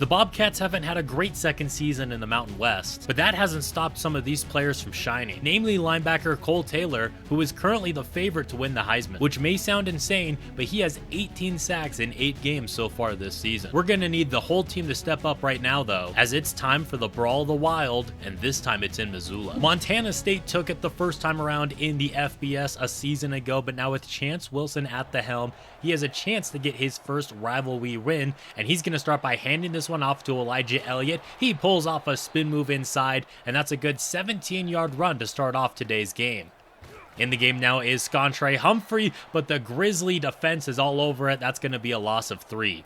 The Bobcats haven't had a great second season in the Mountain West, but that hasn't stopped some of these players from shining, namely linebacker Cole Taylor, who is currently the favorite to win the Heisman, which may sound insane, but he has 18 sacks in 8 games so far this season. We're gonna need the whole team to step up right now though, as it's time for the Brawl of the Wild, and this time it's in Missoula. Montana State took it the first time around in the FBS a season ago, but now with Chance Wilson at the helm, he has a chance to get his first rivalry win, and he's gonna start by handing this one off to Elijah Elliott. He pulls off a spin move inside, and that's a good 17-yard run to start off today's game. In the game now is Scontre Humphrey, but the Grizzly defense is all over it. That's going to be a loss of 3.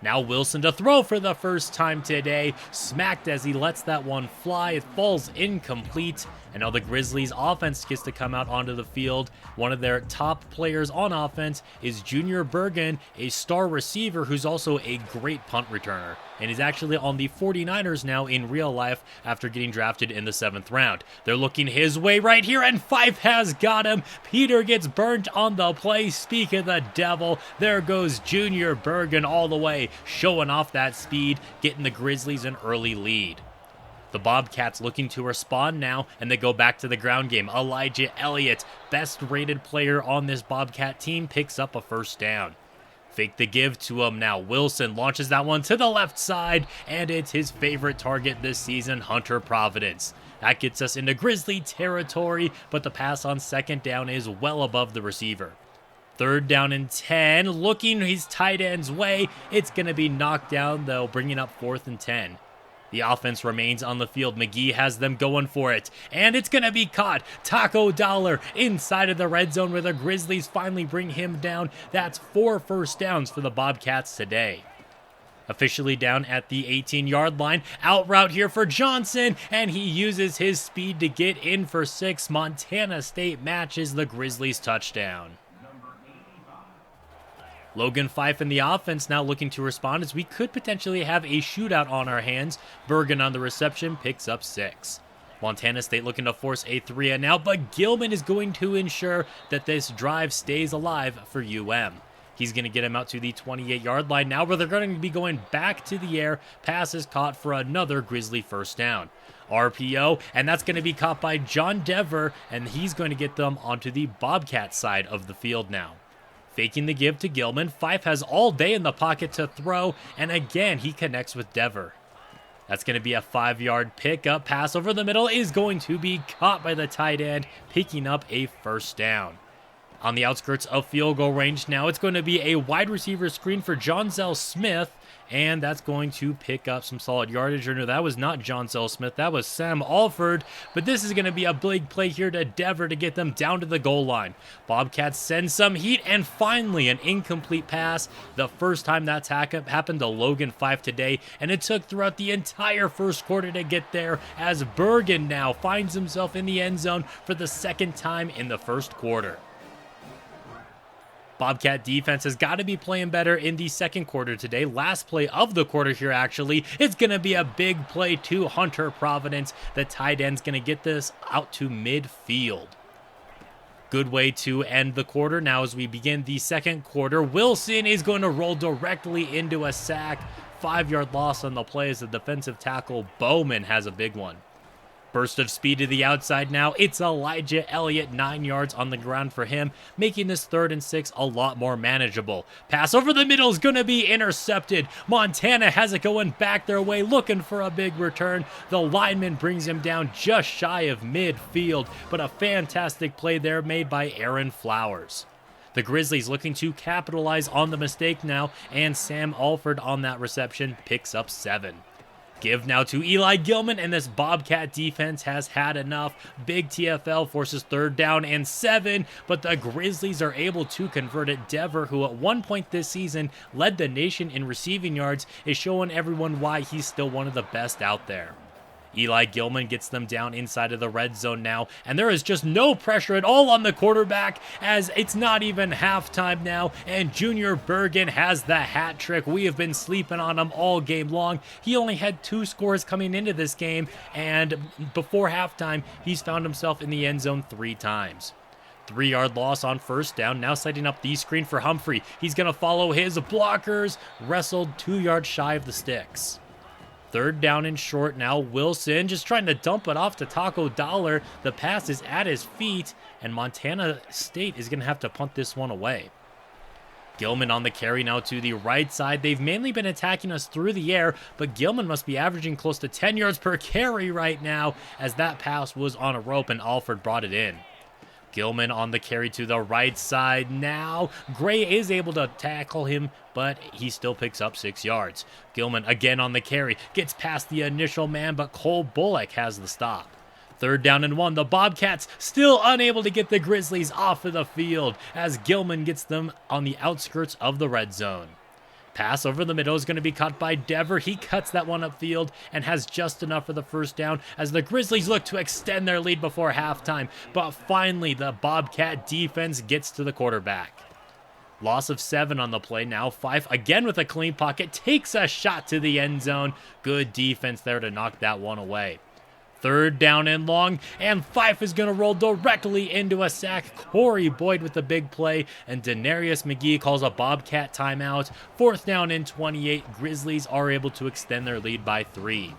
Now Wilson to throw for the first time today, smacked as he lets that one fly. It falls incomplete, and now the Grizzlies offense gets to come out onto the field. One of their top players on offense is Junior Bergen, a star receiver who's also a great punt returner, and he's actually on the 49ers now in real life after getting drafted in the 7th round. They're looking his way right here, and Fife has got him. Peter gets burnt on the play. Speak of the devil, there goes Junior Bergen all the way, showing off that speed, getting the Grizzlies an early lead. The Bobcats looking to respond now, and they go back to the ground game. Elijah Elliott, best rated player on this Bobcat team, picks up a first down. Fake the give to him now. Wilson launches that one to the left side, and it's his favorite target this season, Hunter Providence. That gets us into Grizzly territory, but the pass on second down is well above the receiver. 3rd down and 10, looking his tight end's way. It's going to be knocked down, though, bringing up 4th and 10. The offense remains on the field. McGee has them going for it, and it's going to be caught. Taco Dollar inside of the red zone where the Grizzlies finally bring him down. That's 4 first downs for the Bobcats today. Officially down at the 18-yard line. Out route here for Johnson, and he uses his speed to get in for 6. Montana State matches the Grizzlies' touchdown. Logan Fife in the offense now looking to respond, as we could potentially have a shootout on our hands. Bergen on the reception picks up 6. Montana State looking to force a 3 and out, but Gilman is going to ensure that this drive stays alive for He's going to get him out to the 28-yard line now, where they're going to be going back to the air. Pass is caught for another Grizzly first down. RPO, and that's going to be caught by John Dever, and he's going to get them onto the Bobcat side of the field now. Faking the give to Gilman. Fife has all day in the pocket to throw, and again, he connects with Dever. That's going to be a 5-yard pickup. Pass over the middle is going to be caught by the tight end, picking up a first down. On the outskirts of field goal range now, it's going to be a wide receiver screen for Jonzel Smith, and that's going to pick up some solid yardage. No, that was not Jonzel Smith, that was Sam Alford, but this is going to be a big play here to Dever to get them down to the goal line. Bobcats send some heat, and finally an incomplete pass. The first time that's happened to Logan Fife today, and it took throughout the entire first quarter to get there, as Bergen now finds himself in the end zone for the 2nd time in the first quarter. Bobcat defense has got to be playing better in the 2nd quarter today. Last play of the quarter here, actually. It's going to be a big play to Hunter Providence. The tight end's going to get this out to midfield. Good way to end the quarter. Now as we begin the 2nd quarter, Wilson is going to roll directly into a sack. 5-yard loss on the play as the defensive tackle Bowman has a big one. Burst of speed to the outside now. It's Elijah Elliott, 9 yards on the ground for him, making this 3rd and 6 a lot more manageable. Pass over the middle is going to be intercepted. Montana has it going back their way, looking for a big return. The lineman brings him down just shy of midfield, but a fantastic play there made by Aaron Flowers. The Grizzlies looking to capitalize on the mistake now, and Sam Alford on that reception picks up 7. Give now to Eli Gilman, and this Bobcat defense has had enough. Big TFL forces 3rd down and 7, but the Grizzlies are able to convert it. Dever, who at one point this season led the nation in receiving yards, is showing everyone why he's still one of the best out there. Eli Gilman gets them down inside of the red zone now, and there is just no pressure at all on the quarterback, as it's not even halftime now, and Junior Bergen has the hat trick. We have been sleeping on him all game long. He only had 2 scores coming into this game, and before halftime, he's found himself in the end zone 3 times. 3-yard loss on first down, now setting up the screen for Humphrey. He's going to follow his blockers, wrestled 2 yards shy of the sticks. Third down and short now. Wilson just trying to dump it off to Taco Dollar. The pass is at his feet, and Montana State is going to have to punt this one away. Gilman on the carry now to the right side. They've mainly been attacking us through the air, but Gilman must be averaging close to 10 yards per carry right now, as that pass was on a rope and Alford brought it in. Gilman on the carry to the right side now. Gray is able to tackle him, but he still picks up 6 yards. Gilman again on the carry. Gets past the initial man, but Cole Bullock has the stop. Third down and 1. The Bobcats still unable to get the Grizzlies off of the field as Gilman gets them on the outskirts of the red zone. Pass over the middle is going to be caught by Dever. He cuts that one upfield and has just enough for the first down as the Grizzlies look to extend their lead before halftime. But finally, the Bobcat defense gets to the quarterback. Loss of 7 on the play now. Fife again with a clean pocket. Takes a shot to the end zone. Good defense there to knock that one away. Third down and long, and Fife is going to roll directly into a sack. Corey Boyd with the big play, and Denarius McGee calls a Bobcat timeout. Fourth down and 28. Grizzlies are able to extend their lead by 3.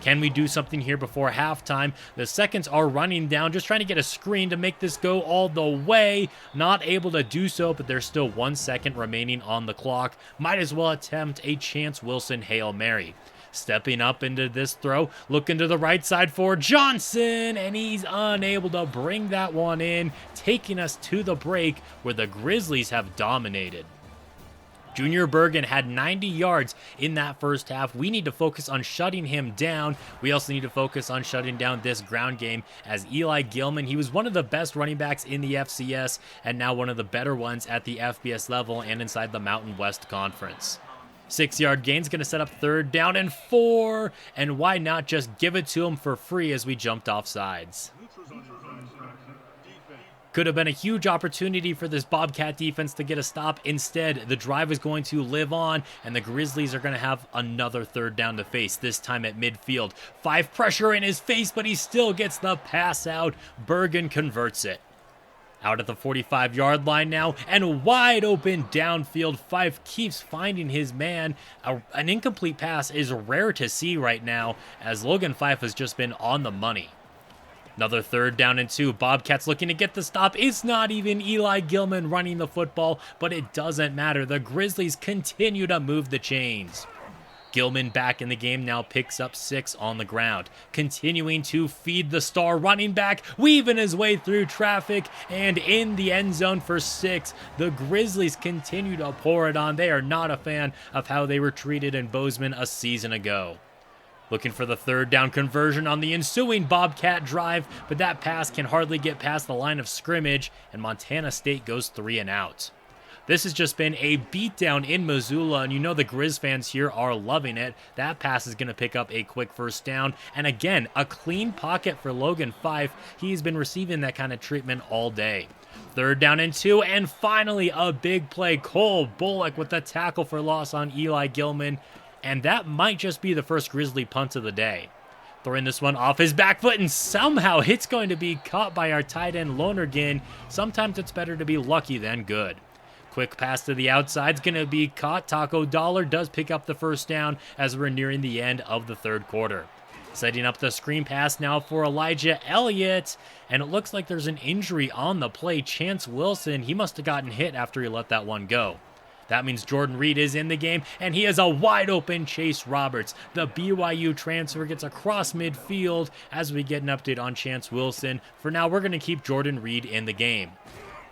Can we do something here before halftime? The seconds are running down, just trying to get a screen to make this go all the way. Not able to do so, but there's still 1 second remaining on the clock. Might as well attempt a Chance Wilson Hail Mary. Stepping up into this throw, looking to the right side for Johnson, and he's unable to bring that one in, taking us to the break where the Grizzlies have dominated. Junior Bergen had 90 yards in that first half. We need to focus on shutting him down. We also need to focus on shutting down this ground game as Eli Gilman, he was one of the best running backs in the FCS and now one of the better ones at the FBS level and inside the Mountain West Conference. 6-yard gain's going to set up third down and 4, and why not just give it to him for free as we jumped off sides. Could have been a huge opportunity for this Bobcat defense to get a stop. Instead, the drive is going to live on, and the Grizzlies are going to have another third down to face, this time at midfield. 5 pressure in his face, but he still gets the pass out. Bergen converts it. Out at the 45-yard line now, and wide open downfield. Fife keeps finding his man. An incomplete pass is rare to see right now, as Logan Fife has just been on the money. Another third down and 2. Bobcats looking to get the stop. It's not even Eli Gilman running the football, but it doesn't matter. The Grizzlies continue to move the chains. Gilman back in the game now picks up 6 on the ground. Continuing to feed the star running back, weaving his way through traffic and in the end zone for 6. The Grizzlies continue to pour it on. They are not a fan of how they were treated in Bozeman a season ago. Looking for the third down conversion on the ensuing Bobcat drive, but that pass can hardly get past the line of scrimmage, and Montana State goes 3 and out. This has just been a beatdown in Missoula, and you know the Grizz fans here are loving it. That pass is going to pick up a quick first down. And again, a clean pocket for Logan Fife. He's been receiving that kind of treatment all day. Third down and 2, and finally a big play. Cole Bullock with the tackle for loss on Eli Gilman. And that might just be the first Grizzly punt of the day. Throwing this one off his back foot, and somehow it's going to be caught by our tight end Lonergan. Sometimes it's better to be lucky than good. Quick pass to the outside is going to be caught. Taco Dollar does pick up the first down as we're nearing the end of the third quarter. Setting up the screen pass now for Elijah Elliott, and it looks like there's an injury on the play. Chance Wilson, he must have gotten hit after he let that one go. That means Jordan Reed is in the game, and he has a wide open Chase Roberts. The BYU transfer gets across midfield as we get an update on Chance Wilson. For now, we're going to keep Jordan Reed in the game.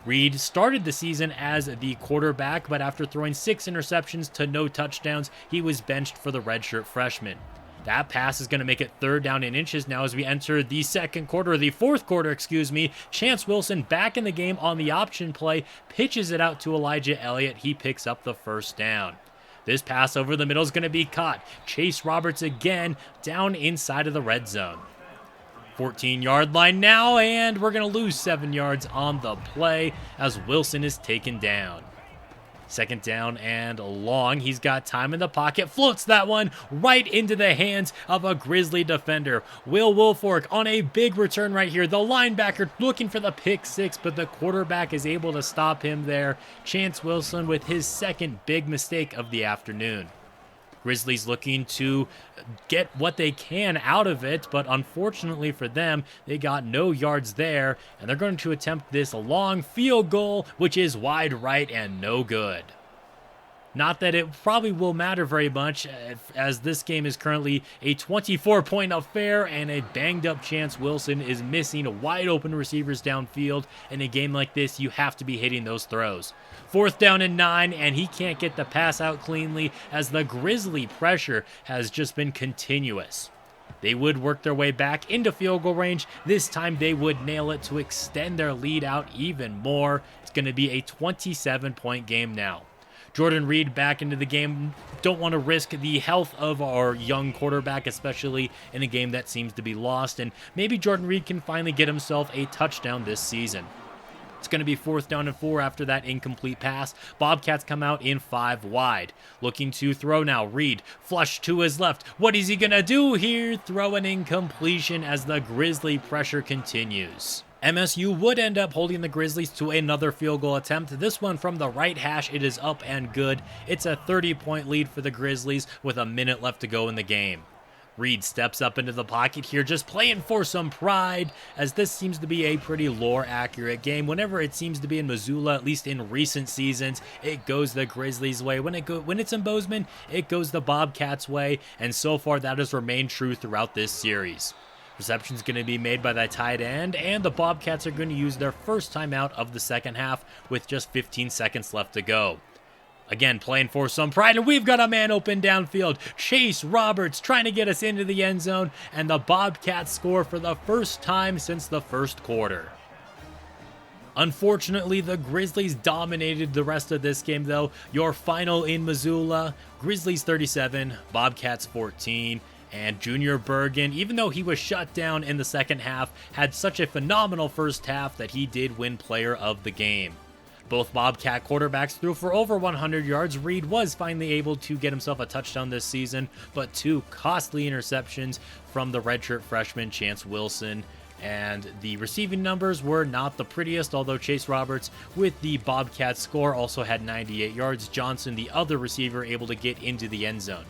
Reed started the season as the quarterback, but after throwing 6 interceptions to no touchdowns, he was benched for the redshirt freshman. That pass is going to make it third down and inches now as we enter the fourth quarter, Chance Wilson back in the game on the option play, pitches it out to Elijah Elliott. He picks up the first down. This pass over the middle is going to be caught. Chase Roberts again down inside of the red zone. 14-yard line now, and we're going to lose 7 yards on the play as Wilson is taken down. Second down and long. He's got time in the pocket. Floats that one right into the hands of a Grizzly defender. Will Wilfork on a big return right here. The linebacker looking for the pick 6, but the quarterback is able to stop him there. Chance Wilson with his second big mistake of the afternoon. Grizzlies looking to get what they can out of it, but unfortunately for them, they got no yards there, and they're going to attempt this long field goal, which is wide right and no good. Not that it probably will matter very much, as this game is currently a 24-point affair, and a banged-up Chance Wilson is missing wide-open receivers downfield. In a game like this, you have to be hitting those throws. 4th down and 9, and he can't get the pass out cleanly, as the Grizzly pressure has just been continuous. They would work their way back into field goal range. This time they would nail it to extend their lead out even more. It's going to be a 27-point game now. Jordan Reed back into the game. Don't want to risk the health of our young quarterback, especially in a game that seems to be lost. And maybe Jordan Reed can finally get himself a touchdown this season. It's going to be 4th down and 4 after that incomplete pass. Bobcats come out in 5 wide. Looking to throw now. Reed flush to his left. What is he going to do here? Throw an incompletion as the Grizzly pressure continues. MSU would end up holding the Grizzlies to another field goal attempt. This one from the right hash. It is up and good. It's a 30-point lead for the Grizzlies with a minute left to go in the game. Reed steps up into the pocket here, just playing for some pride, as this seems to be a pretty lore-accurate game. Whenever it seems to be in Missoula, at least in recent seasons, it goes the Grizzlies' way. When it's in Bozeman, it goes the Bobcats' way, and so far that has remained true throughout this series. Reception's going to be made by that tight end, and the Bobcats are going to use their first timeout of the second half with just 15 seconds left to go. Again, playing for some pride, and we've got a man open downfield. Chase Roberts trying to get us into the end zone, and the Bobcats score for the first time since the first quarter. Unfortunately, the Grizzlies dominated the rest of this game, though. Your final in Missoula, Grizzlies 37, Bobcats 14. And Junior Bergen, even though he was shut down in the second half, had such a phenomenal first half that he did win player of the game. Both Bobcat quarterbacks threw for over 100 yards. Reed was finally able to get himself a touchdown this season, but 2 costly interceptions from the redshirt freshman Chance Wilson. And the receiving numbers were not the prettiest, although Chase Roberts with the Bobcat score also had 98 yards. Johnson, the other receiver, able to get into the end zone.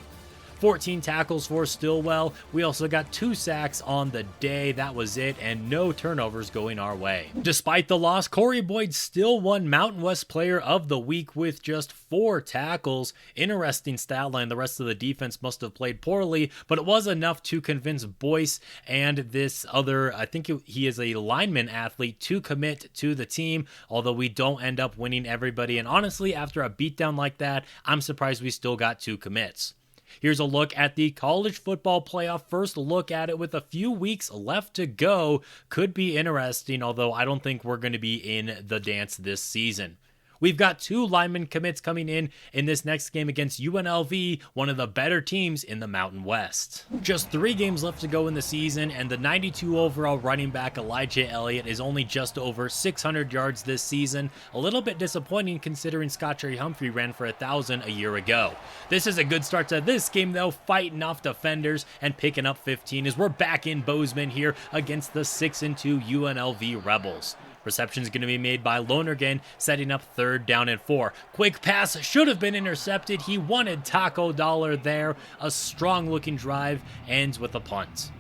14 tackles for Stillwell. We also got 2 sacks on the day. That was it, and no turnovers going our way. Despite the loss, Corey Boyd still won Mountain West Player of the Week with just 4 tackles. Interesting stat line. The rest of the defense must have played poorly, but it was enough to convince Boyce and this other, I think he is a lineman athlete, to commit to the team, although we don't end up winning everybody. And honestly, after a beatdown like that, I'm surprised we still got 2 commits. Here's a look at the college football playoff. First look at it with a few weeks left to go. Could be interesting, although I don't think we're going to be in the dance this season. We've got 2 lineman commits coming in this next game against UNLV, one of the better teams in the Mountain West. Just 3 games left to go in the season, and the 92 overall running back Elijah Elliott is only just over 600 yards this season. A little bit disappointing considering Scottrey Humphrey ran for 1,000 a year ago. This is a good start to this game, though, fighting off defenders and picking up 15 as we're back in Bozeman here against the 6-2 UNLV Rebels. Reception is going to be made by Lonergan, setting up 3rd down and 4. Quick pass should have been intercepted. He wanted Taco Dollar there. A strong-looking drive ends with a punt.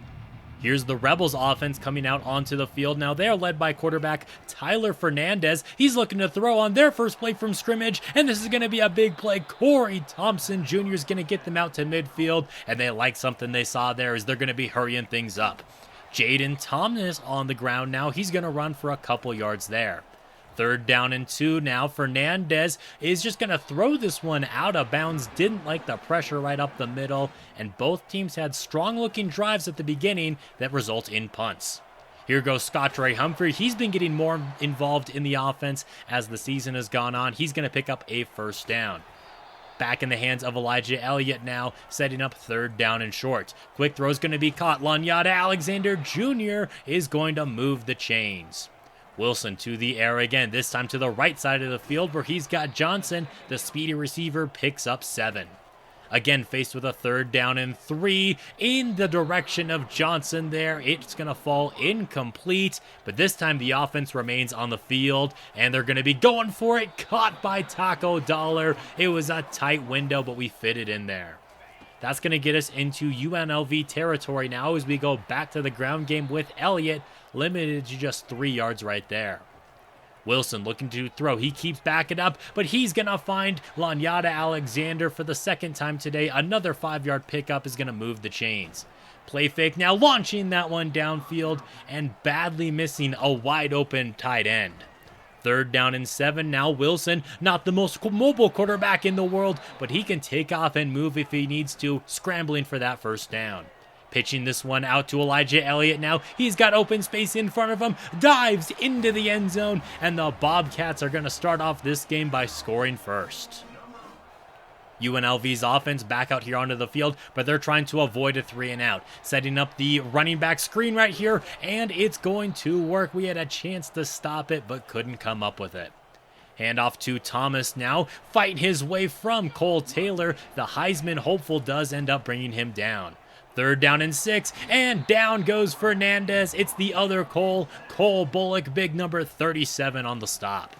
Here's the Rebels offense coming out onto the field. Now they're led by quarterback Tyler Fernandez. He's looking to throw on their first play from scrimmage, and this is going to be a big play. Corey Thompson Jr. is going to get them out to midfield, and they like something they saw there as they're going to be hurrying things up. Jaden Thomas on the ground now. He's going to run for a couple yards there. 3rd down and 2 now. Fernandez is just going to throw this one out of bounds. Didn't like the pressure right up the middle, and both teams had strong-looking drives at the beginning that result in punts. Here goes Scottrey Humphrey. He's been getting more involved in the offense as the season has gone on. He's going to pick up a 1st down. Back in the hands of Elijah Elliott now, setting up 3rd down and short. Quick throw is going to be caught. Lanyada Alexander Jr. is going to move the chains. Wilson to the air again, this time to the right side of the field where he's got Johnson. The speedy receiver picks up 7. Again, faced with a 3rd down and 3 in the direction of Johnson there. It's going to fall incomplete, but this time the offense remains on the field, and they're going to be going for it. Caught by Taco Dollar. It was a tight window, but we fit it in there. That's going to get us into UNLV territory now as we go back to the ground game with Elliott, limited to just 3 yards right there. Wilson looking to throw. He keeps backing up, but he's going to find Lanyata Alexander for the second time today. Another 5-yard pickup is going to move the chains. Play fake now, launching that one downfield and badly missing a wide open tight end. 3rd down and 7. Now Wilson, not the most mobile quarterback in the world, but he can take off and move if he needs to, scrambling for that 1st down. Pitching this one out to Elijah Elliott now. He's got open space in front of him, dives into the end zone, and the Bobcats are going to start off this game by scoring first. UNLV's offense back out here onto the field, but they're trying to avoid a 3-and-out. Setting up the running back screen right here, and it's going to work. We had a chance to stop it, but couldn't come up with it. Handoff to Thomas now, fight his way from Cole Taylor. The Heisman hopeful does end up bringing him down. 3rd down and 6, and down goes Fernandez. It's the other Cole Bullock, big number 37 on the stop.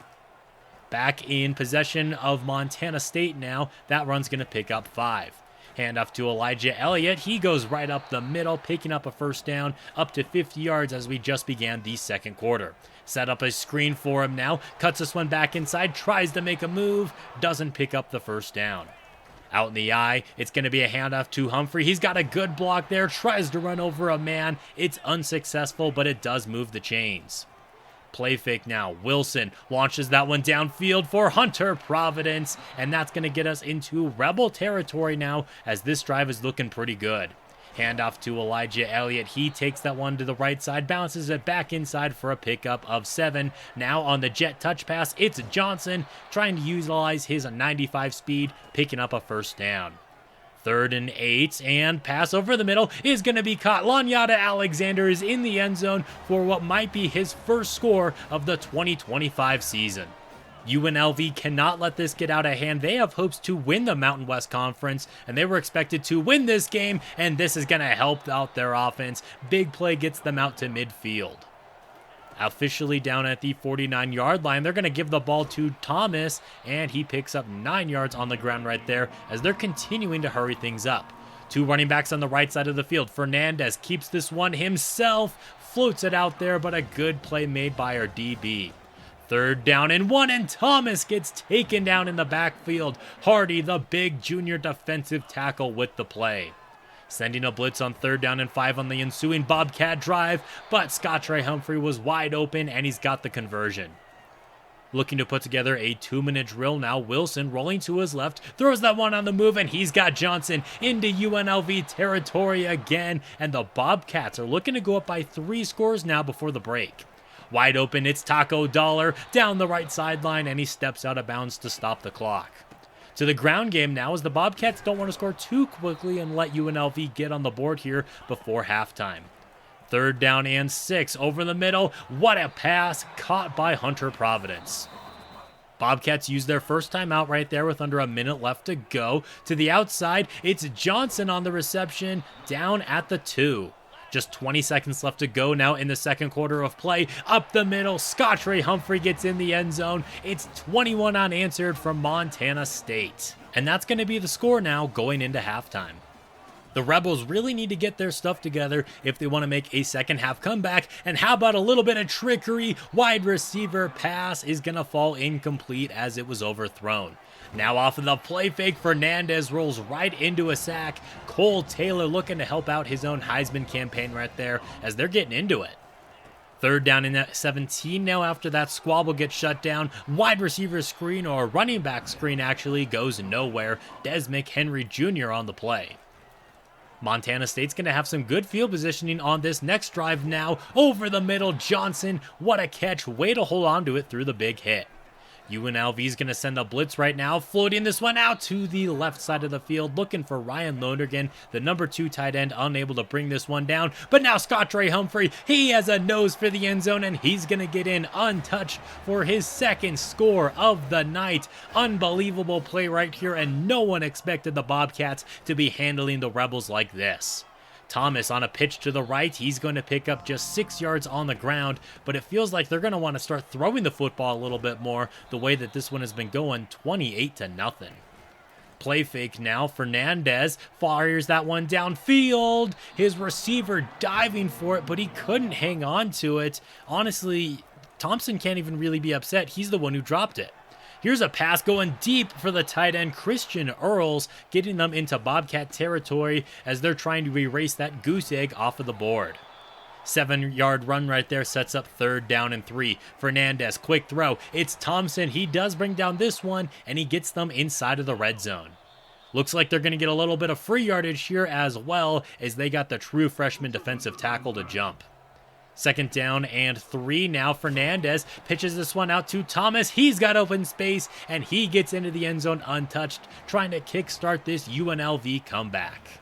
Back in possession of Montana State now. That run's going to pick up 5. Handoff to Elijah Elliott. He goes right up the middle, picking up a 1st down, up to 50 yards as we just began the 2nd quarter. Set up a screen for him now, cuts this one back inside, tries to make a move, doesn't pick up the 1st down. Out in the eye, it's going to be a handoff to Humphrey. He's got a good block there, tries to run over a man. It's unsuccessful, but it does move the chains. Play fake now. Wilson launches that one downfield for Hunter Providence, and that's going to get us into Rebel territory now as this drive is looking pretty good. Handoff to Elijah Elliott. He takes that one to the right side, bounces it back inside for a pickup of 7. Now on the jet touch pass, it's Johnson trying to utilize his 95 speed, picking up a 1st down. 3rd and 8, and pass over the middle is going to be caught. Lanyata Alexander is in the end zone for what might be his 1st score of the 2025 season. UNLV cannot let this get out of hand. They have hopes to win the Mountain West Conference, and they were expected to win this game, and this is going to help out their offense. Big play gets them out to midfield. Officially down at the 49-yard line, they're going to give the ball to Thomas, and he picks up 9 yards on the ground right there as they're continuing to hurry things up. 2 running backs on the right side of the field. Fernandez keeps this one himself, floats it out there, but a good play made by our DB. 3rd down and 1, and Thomas gets taken down in the backfield. Hardy, the big junior defensive tackle, with the play. Sending a blitz on 3rd down and 5 on the ensuing Bobcat drive, but Scottrey Humphrey was wide open, and he's got the conversion. Looking to put together a 2-minute drill now. Wilson rolling to his left, throws that one on the move, and he's got Johnson into UNLV territory again, and the Bobcats are looking to go up by 3 scores now before the break. Wide open, it's Taco Dollar down the right sideline, and he steps out of bounds to stop the clock. To the ground game now as the Bobcats don't want to score too quickly and let UNLV get on the board here before halftime. 3rd down and 6 over the middle. What a pass, caught by Hunter Providence. Bobcats use their first timeout right there with under a minute left to go. To the outside, it's Johnson on the reception down at the 2. Just 20 seconds left to go now in the 2nd quarter of play. Up the middle, Scottrey Humphrey gets in the end zone. It's 21 unanswered from Montana State. And that's going to be the score now going into halftime. The Rebels really need to get their stuff together if they want to make a second half comeback. And how about a little bit of trickery? Wide receiver pass is going to fall incomplete as it was overthrown. Now off of the play fake, Fernandez rolls right into a sack. Cole Taylor looking to help out his own Heisman campaign right there as they're getting into it. 3rd down and 17 now after that squabble gets shut down. Wide receiver screen, or running back screen actually, goes nowhere. Des McHenry Jr. on the play. Montana State's going to have some good field positioning on this next drive now. Over the middle, Johnson. What a catch. Way to hold on to it through the big hit. UNLV's going to send a blitz right now, floating this one out to the left side of the field, looking for Ryan Lonergan, the number 2 tight end, unable to bring this one down. But now Scottrey Humphrey, he has a nose for the end zone, and he's going to get in untouched for his 2nd score of the night. Unbelievable play right here, and no one expected the Bobcats to be handling the Rebels like this. Thomas on a pitch to the right. He's going to pick up just 6 yards on the ground, but it feels like they're going to want to start throwing the football a little bit more the way that this one has been going, 28-0. Play fake now. Fernandez fires that one downfield. His receiver diving for it, but he couldn't hang on to it. Honestly, Thompson can't even really be upset. He's the one who dropped it. Here's a pass going deep for the tight end, Christian Earls, getting them into Bobcat territory as they're trying to erase that goose egg off of the board. 7-yard run right there sets up 3rd down and 3. Fernandez, quick throw. It's Thompson. He does bring down this one, and he gets them inside of the red zone. Looks like they're going to get a little bit of free yardage here as well, as they got the true freshman defensive tackle to jump. 2nd down and 3 now. Fernandez pitches this one out to Thomas. He's got open space, and he gets into the end zone untouched, trying to kickstart this UNLV comeback.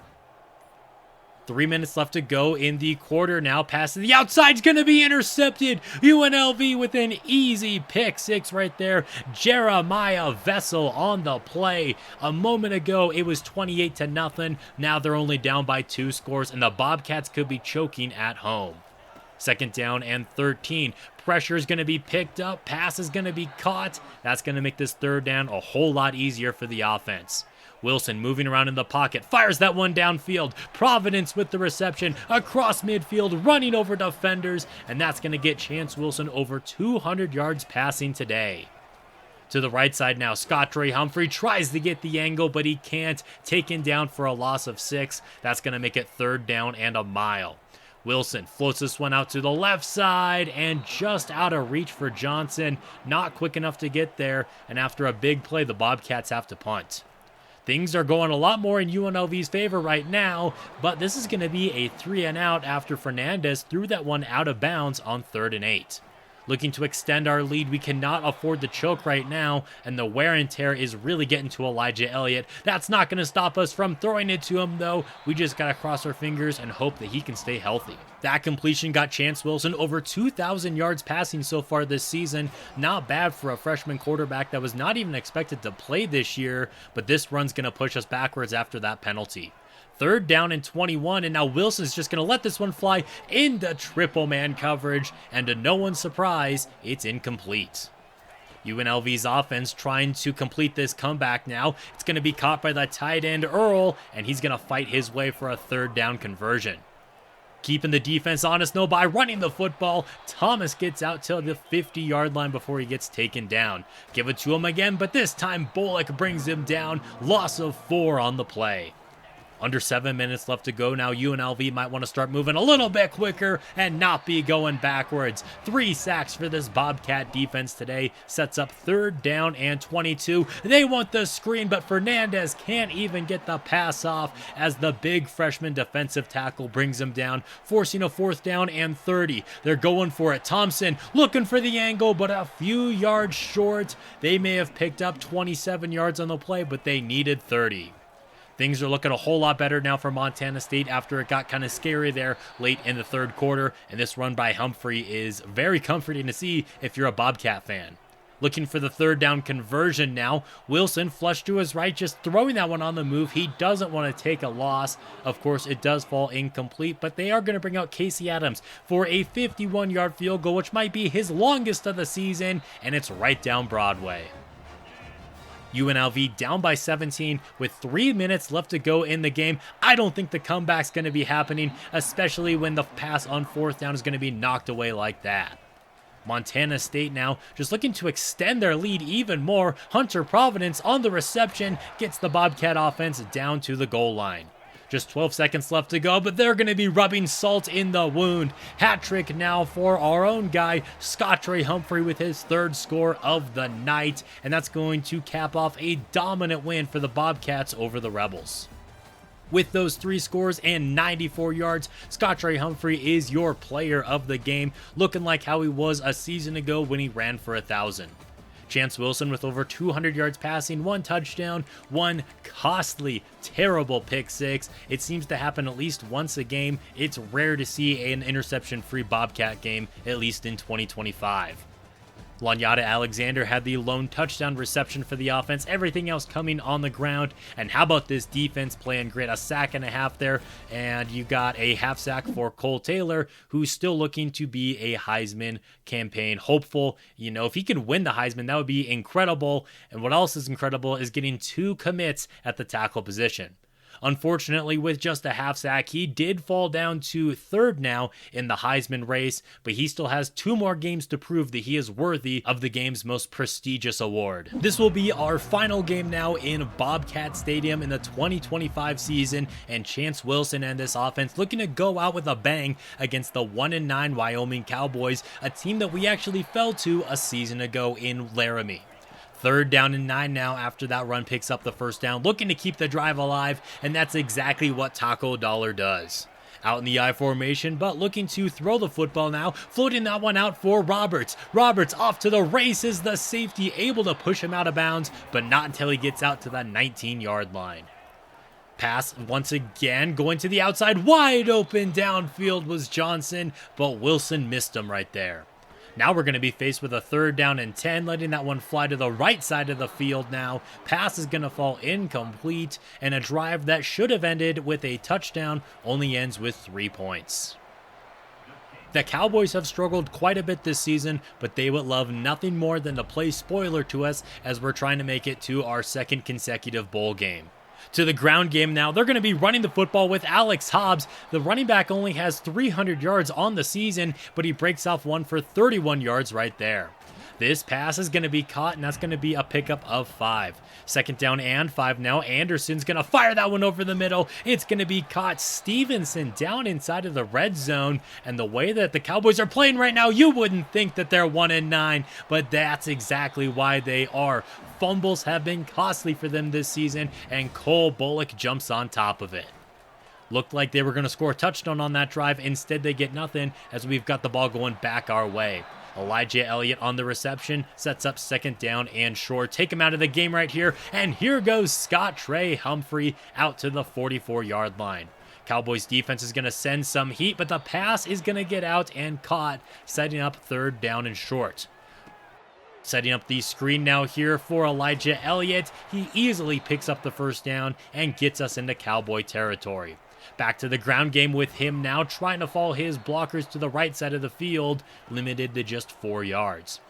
3 minutes left to go in the quarter now. Pass to the outside's going to be intercepted. UNLV with an easy pick 6 right there. Jeremiah Vessel on the play. A moment ago, it was 28-0. Now they're only down by 2 scores, and the Bobcats could be choking at home. 2nd down and 13. Pressure is going to be picked up. Pass is going to be caught. That's going to make this 3rd down a whole lot easier for the offense. Wilson moving around in the pocket, fires that one downfield. Providence with the reception across midfield, running over defenders, and that's going to get Chance Wilson over 200 yards passing today. To the right side now, Scottrey Humphrey tries to get the angle, but he can't. Taken down for a loss of 6. That's going to make it 3rd down and a mile. Wilson floats this one out to the left side and just out of reach for Johnson. Not quick enough to get there, and after a big play, the Bobcats have to punt. Things are going a lot more in UNLV's favor right now, but this is going to be a 3-and-out after Fernandez threw that one out of bounds on 3rd and 8. Looking to extend our lead, we cannot afford the choke right now, and the wear and tear is really getting to Elijah Elliott. That's not going to stop us from throwing it to him, though. We just got to cross our fingers and hope that he can stay healthy. That completion got Chance Wilson over 2,000 yards passing so far this season. Not bad for a freshman quarterback that was not even expected to play this year, but this run's going to push us backwards after that penalty. 3rd down and 21, and now Wilson's just going to let this one fly into triple man coverage, and to no one's surprise, it's incomplete. UNLV's offense trying to complete this comeback now. It's going to be caught by the tight end Earl, and he's going to fight his way for a 3rd down conversion. Keeping the defense honest, though, by running the football. Thomas gets out to the 50-yard line before he gets taken down. Give it to him again, but this time Bullock brings him down. Loss of 4 on the play. Under 7 minutes left to go now. UNLV might want to start moving a little bit quicker and not be going backwards. 3 sacks for this Bobcat defense today. Sets up 3rd down and 22. They want the screen, but Fernandez can't even get the pass off as the big freshman defensive tackle brings him down, forcing a 4th down and 30. They're going for it. Thompson looking for the angle, but a few yards short. They may have picked up 27 yards on the play, but they needed 30. Things are looking a whole lot better now for Montana State after it got kind of scary there late in the 3rd quarter, and this run by Humphrey is very comforting to see if you're a Bobcat fan. Looking for the 3rd down conversion now. Wilson flushed to his right, just throwing that one on the move. He doesn't want to take a loss. Of course, it does fall incomplete, but they are going to bring out Casey Adams for a 51-yard field goal, which might be his longest of the season, and it's right down Broadway. UNLV down by 17 with 3 minutes left to go in the game. I don't think the comeback's going to be happening, especially when the pass on 4th down is going to be knocked away like that. Montana State now just looking to extend their lead even more. Hunter Providence on the reception gets the Bobcat offense down to the goal line. Just 12 seconds left to go, but they're going to be rubbing salt in the wound. Hat trick now for our own guy, Scottrey Humphrey, with his 3rd score of the night, and that's going to cap off a dominant win for the Bobcats over the Rebels. With those 3 scores and 94 yards, Scottrey Humphrey is your player of the game, looking like how he was a season ago when he ran for 1,000. Chance Wilson with over 200 yards passing, 1 touchdown, 1 costly, terrible pick 6. It seems to happen at least once a game. It's rare to see an interception-free Bobcat game, at least in 2025. Lanyata Alexander had the lone touchdown reception for the offense, everything else coming on the ground. And how about this defense playing great? A sack and a half there, and you got a half sack for Cole Taylor, who's still looking to be a Heisman campaign hopeful. You know, if he could win the Heisman, that would be incredible. And what else is incredible is getting 2 commits at the tackle position. Unfortunately, with just a half sack, he did fall down to 3rd now in the Heisman race, but he still has 2 more games to prove that he is worthy of the game's most prestigious award. This will be our final game now in Bobcat Stadium in the 2025 season, and Chance Wilson and this offense looking to go out with a bang against the 1-9 Wyoming Cowboys, a team that we actually fell to a season ago in Laramie. 3rd down and 9 now after that run picks up the 1st down, looking to keep the drive alive, and that's exactly what Taco Dollar does. Out in the I formation, but looking to throw the football now, floating that one out for Roberts. Roberts off to the races, the safety able to push him out of bounds, but not until he gets out to the 19-yard line. Pass once again, going to the outside, wide open downfield was Johnson, but Wilson missed him right there. Now we're going to be faced with a 3rd down and 10, letting that one fly to the right side of the field now. Pass is going to fall incomplete, and a drive that should have ended with a touchdown only ends with 3 points. The Cowboys have struggled quite a bit this season, but they would love nothing more than to play spoiler to us as we're trying to make it to our 2nd consecutive bowl game. To the ground game now, they're going to be running the football with Alex Hobbs. The running back only has 300 yards on the season, but he breaks off one for 31 yards right there. This pass is going to be caught, and that's going to be a pickup of 5. 2nd down and 5 now. Anderson's going to fire that one over the middle. It's going to be caught. Stevenson down inside of the red zone, and the way that the Cowboys are playing right now, you wouldn't think that they're 1-9, but that's exactly why they are. Fumbles have been costly for them this season, and Cole Bullock jumps on top of it. Looked like they were going to score a touchdown on that drive. Instead, they get nothing as we've got the ball going back our way. Elijah Elliott on the reception, sets up 2nd down and short. Take him out of the game right here, and here goes Scott Trey Humphrey out to the 44-yard line. Cowboys defense is going to send some heat, but the pass is going to get out and caught, setting up 3rd down and short. Setting up the screen now here for Elijah Elliott. He easily picks up the 1st down and gets us into Cowboy territory. Back to the ground game with him now, trying to follow his blockers to the right side of the field, limited to just 4 yards.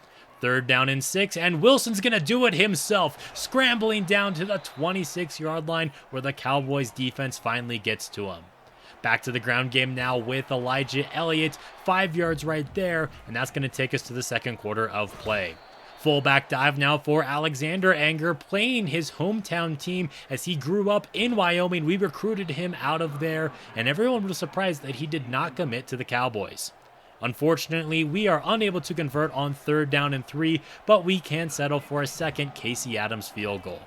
3rd down and 6, and Wilson's going to do it himself, scrambling down to the 26-yard line where the Cowboys defense finally gets to him. Back to the ground game now with Elijah Elliott, 5 yards right there, and that's going to take us to the 2nd quarter of play. Fullback dive now for Alexander Anger, playing his hometown team as he grew up in Wyoming. We recruited him out of there, and everyone was surprised that he did not commit to the Cowboys. Unfortunately, we are unable to convert on 3rd down and 3, but we can settle for a 2nd Casey Adams field goal.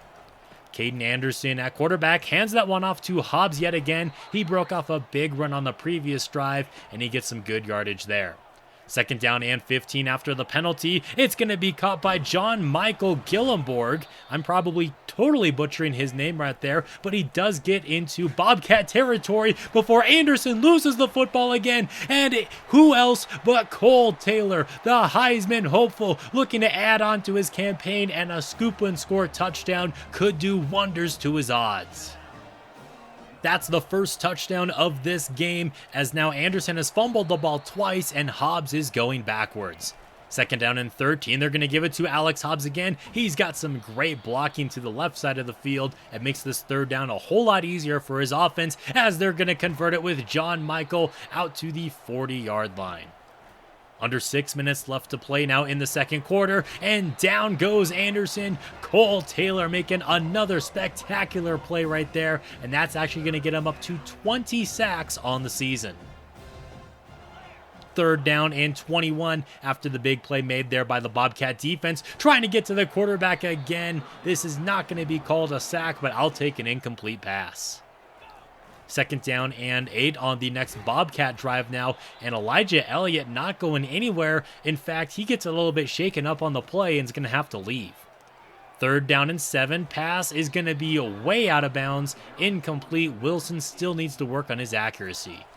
Caden Anderson at quarterback hands that one off to Hobbs yet again. He broke off a big run on the previous drive, and he gets some good yardage there. 2nd down and 15 after the penalty. It's going to be caught by John Michael Gillenborg. I'm probably totally butchering his name right there, but he does get into Bobcat territory before Anderson loses the football again. And who else but Cole Taylor, the Heisman hopeful, looking to add on to his campaign, and a scoop and score touchdown could do wonders to his odds. That's the 1st touchdown of this game, as now Anderson has fumbled the ball twice and Hobbs is going backwards. 2nd down and 13, they're going to give it to Alex Hobbs again. He's got some great blocking to the left side of the field. It makes this 3rd down a whole lot easier for his offense, as they're going to convert it with John Michael out to the 40-yard line. Under 6 minutes left to play now in the 2nd quarter, and down goes Anderson. Cole Taylor making another spectacular play right there, and that's actually going to get him up to 20 sacks on the season. 3rd down and 21 after the big play made there by the Bobcat defense, trying to get to the quarterback again. This is not going to be called a sack, but I'll take an incomplete pass. 2nd down and 8 on the next Bobcat drive now, and Elijah Elliott not going anywhere. In fact, he gets a little bit shaken up on the play and is going to have to leave. 3rd down and 7, pass is going to be way out of bounds, incomplete. Wilson still needs to work on his accuracy.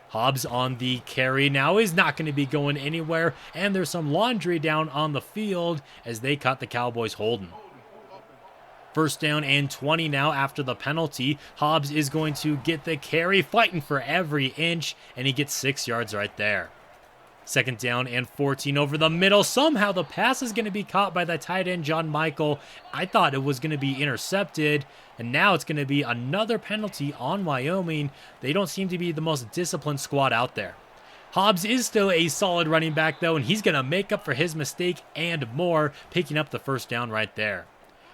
Hobbs on the carry now is not going to be going anywhere, and there's some laundry down on the field as they caught the Cowboys holding. First down and 20 now after the penalty. Hobbs is going to get the carry, fighting for every inch, and he gets 6 yards right there. Second down and 14 over the middle. Somehow the pass is going to be caught by the tight end, John Michael. I thought it was going to be intercepted, and now it's going to be another penalty on Wyoming. They don't seem to be the most disciplined squad out there. Hobbs is still a solid running back, though, and he's going to make up for his mistake and more, picking up the first down right there.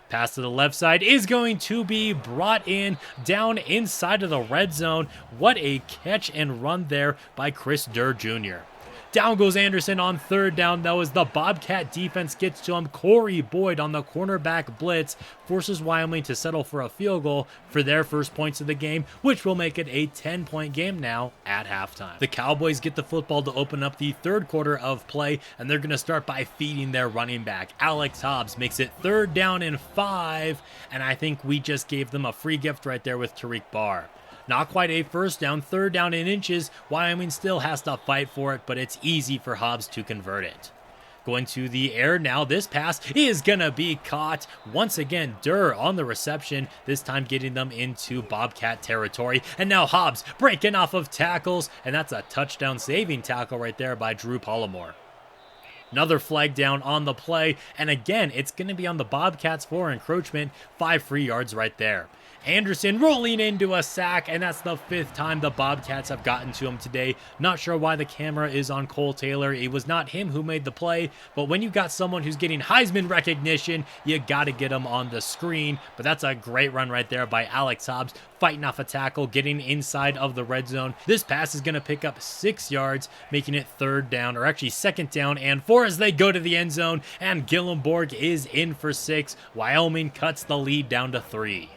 Pass to the left side is going to be brought in down inside of the red zone. What a catch and run there by Chris Durr Jr. Down goes Anderson on third down, though, as the Bobcat defense gets to him. Corey Boyd on the cornerback blitz forces Wyoming to settle for a field goal for their first points of the game, which will make it a 10-point game now at halftime. The Cowboys get the football to open up the third quarter of play, and they're going to start by feeding their running back. Alex Hobbs makes it 3rd down and 5, and I think we just gave them a free gift right there with Tariq Barr. Not quite a first down, 3rd down in inches. Wyoming still has to fight for it, but it's easy for Hobbs to convert it. Going to the air now, this pass is going to be caught. Once again, Durr on the reception, this time getting them into Bobcat territory. And now Hobbs breaking off of tackles, and that's a touchdown saving tackle right there by Drew Pollimore. Another flag down on the play, and again, it's going to be on the Bobcats for encroachment. 5 free yards right there. Anderson rolling into a sack, and that's the 5th time the Bobcats have gotten to him today. Not sure why the camera is on Cole Taylor. It was not him who made the play, but when you got someone who's getting Heisman recognition, you got to get him on the screen. But that's a great run right there by Alex Hobbs, fighting off a tackle, getting inside of the red zone. This pass is going to pick up 6 yards, making it 3rd down, or actually 2nd down and 4 as they go to the end zone, and Gillenborg is in for 6. Wyoming cuts the lead down to 3.